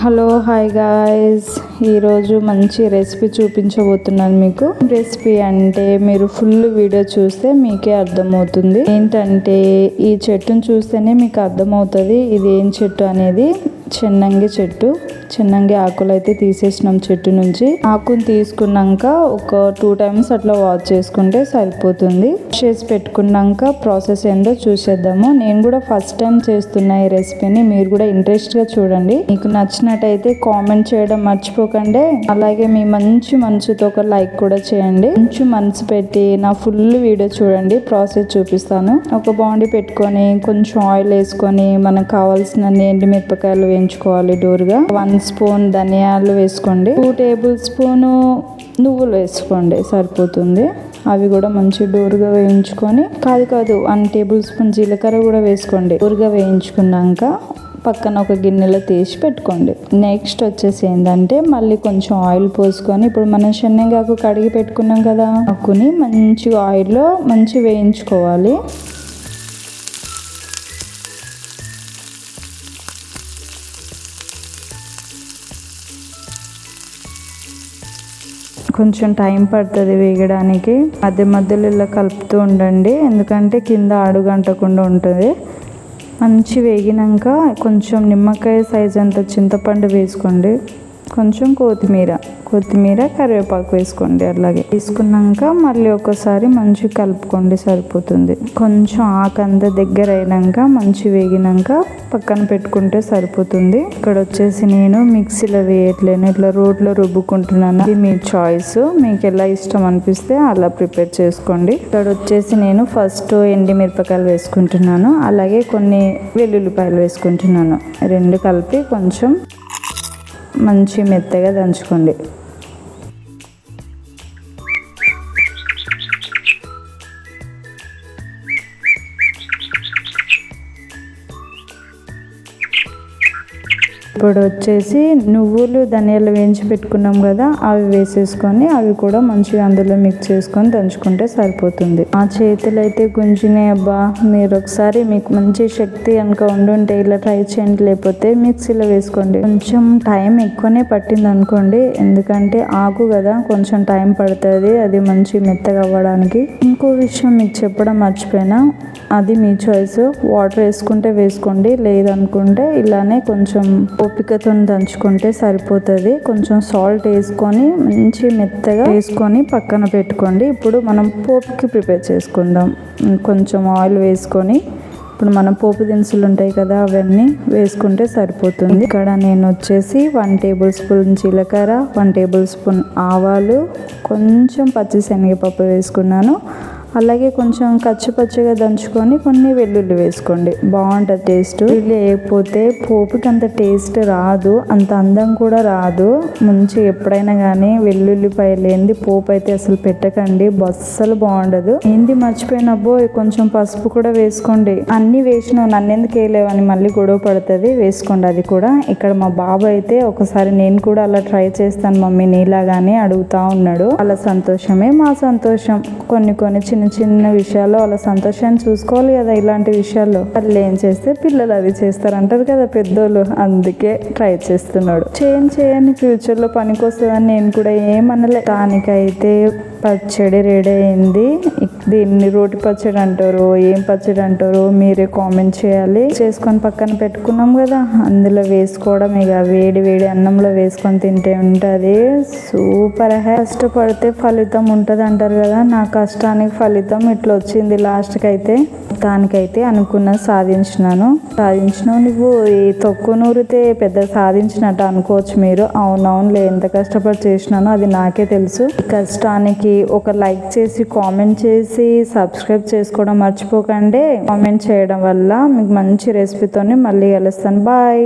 Hello hi guys, ఈరోజు మంచి recipe చూపించబోతున్నాను మీకు. రెసిపీ అంటే మీరు ఫుల్ వీడియో చూస్తే మీకే అర్థమవుతుంది. ఏంటంటే ఈ చెట్టును చూస్తేనే మీకు అర్థమవుతుంది ఇది ఏం చెట్టు అనేది. చెన్నంగి చెట్టు. చెన్నంగి ఆకులు అయితే తీసేసినాం చెట్టు నుంచి. ఆకును తీసుకున్నాక ఒక 2 times అట్లా వాష్ చేసుకుంటే సరిపోతుంది. చేసి పెట్టుకున్నాక ప్రాసెస్ ఏందో చూసేద్దాము. నేను కూడా ఫస్ట్ టైం చేస్తున్నా ఈ రెసిపీని. మీరు కూడా ఇంట్రెస్ట్ గా చూడండి. మీకు నచ్చినట్టయితే కామెంట్ చేయడం మర్చిపోకండి. అలాగే మీ మంచి మనసుతో ఒక లైక్ కూడా చేయండి. మంచి మనసు పెట్టి నా ఫుల్ వీడియో చూడండి. ప్రాసెస్ చూపిస్తాను. ఒక బాండి పెట్టుకొని కొంచెం ఆయిల్ వేసుకొని మనకు కావాల్సిన ఎండుమిరపకాయలు వేయించుకోవాలి డోరుగా. 1 స్పూన్ ధనియాలు వేసుకోండి. 2 tablespoon నువ్వులు వేసుకోండి సరిపోతుంది. అవి కూడా మంచి డోరుగా వేయించుకొని కాదు 1 tablespoon జీలకర్ర కూడా వేసుకోండి. డోరుగా వేయించుకున్నాక పక్కన ఒక గిన్నెలో తీసి పెట్టుకోండి. నెక్స్ట్ వచ్చేసి ఏంటంటే మళ్ళీ కొంచెం ఆయిల్ పోసుకొని ఇప్పుడు మనం శనగకు కడిగి పెట్టుకున్నాం కదా, ఆకుని మంచి ఆయిల్లో మంచి వేయించుకోవాలి. కొంచెం టైం పడుతుంది వేగడానికి. మధ్య మధ్యలో ఇలా కలుపుతూ ఉండండి, ఎందుకంటే కింద అడుగంటకుండా ఉంటుంది. మంచి వేగినాక కొంచెం నిమ్మకాయ సైజ్ అంత చింతపండు వేసుకోండి. కొంచెం కొత్తిమీర కరివేపాకు వేసుకోండి. అలాగే వేసుకున్నాక మళ్ళీ ఒకసారి మంచి కలుపుకోండి సరిపోతుంది. కొంచెం ఆకంత దగ్గర అయినాక మంచి వేగినాక పక్కన పెట్టుకుంటే సరిపోతుంది. ఇక్కడ వచ్చేసి నేను మిక్సీలో వేయట్లేను, ఇట్లా రోట్లో రుబ్బుకుంటున్నాను. ఇది మీ చాయిస్, మీకు ఎలా ఇష్టం అనిపిస్తే అలా ప్రిపేర్ చేసుకోండి. ఇక్కడ వచ్చేసి నేను ఫస్ట్ ఎండుమిరపకాయలు వేసుకుంటున్నాను, అలాగే కొన్ని వెల్లుల్లిపాయలు వేసుకుంటున్నాను. 2 కలిపి కొంచెం మంచి మెత్తగా దంచుకోండి. ఇప్పుడు వచ్చేసి నువ్వులు ధనియాలు వేయించి పెట్టుకున్నాం కదా, అవి వేసేసుకొని అవి కూడా మంచిగా అందులో మిక్స్ చేసుకొని దంచుకుంటే సరిపోతుంది. ఆ చేతులు అయితే గుంజినాయి అబ్బా. మీరు ఒకసారి మీకు మంచి శక్తి కనుక ఉండుంటే ఇలా ట్రై చేయండి, లేకపోతే మిక్సీలో వేసుకోండి. కొంచెం టైం ఎక్కువనే పట్టింది అనుకోండి, ఎందుకంటే ఆకు కదా కొంచెం టైం పడుతుంది అది మంచి మెత్తగా అవ్వడానికి. ఇంకో విషయం మీకు చెప్పడం మర్చిపోయినా, అది మీ చాయిస్. వాటర్ వేసుకుంటే వేసుకోండి, లేదనుకుంటే ఇలానే కొంచెం ఓపికతో దంచుకుంటే సరిపోతుంది. కొంచెం సాల్ట్ వేసుకొని మంచి మెత్తగా వేసుకొని పక్కన పెట్టుకోండి. ఇప్పుడు మనం పోపుకి ప్రిపేర్ చేసుకుందాం. కొంచెం ఆయిల్ వేసుకొని ఇప్పుడు మనం పోపు దినుసులు ఉంటాయి కదా, అవన్నీ వేసుకుంటే సరిపోతుంది. ఇక్కడ నేను వచ్చేసి 1 tablespoon జీలకర్ర, 1 tablespoon ఆవాలు, కొంచెం పచ్చిశనగపప్పు వేసుకున్నాను. అలాగే కొంచెం పచ్చిగా దంచుకొని కొన్ని వెల్లుల్లి వేసుకోండి, బాగుంటుంది టేస్ట్. వెల్లుల్లి వేయకపోతే పోపుకి అంత టేస్ట్ రాదు, అంత అందం కూడా రాదు. మంచి ఎప్పుడైనా కానీ వెల్లుల్లిపాయ లేనిది పోపు అయితే అసలు పెట్టకండి, అస్సలు బాగుండదు. ఏంది మర్చిపోయినబ్బో కొంచెం పసుపు కూడా వేసుకోండి. అన్ని వేసినావు నన్ను ఎందుకు వేయలేవని మళ్ళీ గొడవ పడుతుంది, వేసుకోండి అది కూడా. ఇక్కడ మా బాబు అయితే ఒకసారి నేను కూడా అలా ట్రై చేస్తాను మమ్మీ నీలాగానే అడుగుతా ఉన్నాడు. అలా సంతోషమే మా సంతోషం. కొన్ని చిన్న విషయాల్లో వాళ్ళ సంతోషాన్ని చూసుకోవాలి కదా. ఇలాంటి విషయాల్లో వాళ్ళు ఏం చేస్తే పిల్లలు అది చేస్తారంటారు కదా పెద్దోళ్ళు, అందుకే ట్రై చేస్తున్నాడు. చేయని ఫ్యూచర్లో పనికొస్తుందని నేను కూడా ఏమనలే. దానికైతే పచ్చడి రెడీ అయింది. దీన్ని రోటి పచ్చడి అంటారు, ఏం పచ్చడి అంటారో మీరే కామెంట్ చేయాలి. చేసుకొని పక్కన పెట్టుకున్నాం కదా, అందులో వేసుకోవడం. ఇక వేడి అన్నంలో వేసుకొని తింటే ఉంటుంది సూపర్. కష్టపడితే ఫలితం ఉంటుంది అంటారు కదా, నా కష్టానికి ఫలితం ఇట్లా వచ్చింది లాస్ట్కి అయితే. దానికైతే అనుకున్నది సాధించినావు. నువ్వు ఈ తొక్కు నూరితే పెద్ద సాధించినట్టు అనుకోవచ్చు మీరు. అవునవునులే, ఎంత కష్టపడి చేసినానో అది నాకే తెలుసు. కష్టానికి ఒక లైక్ చేసి కామెంట్ చేసి సబ్స్క్రైబ్ చేసుకోవడం మర్చిపోకండి. కామెంట్ చేయడం వల్ల మీకు మంచి రెసిపీతోని మళ్ళీ కలుస్తాను. బాయ్.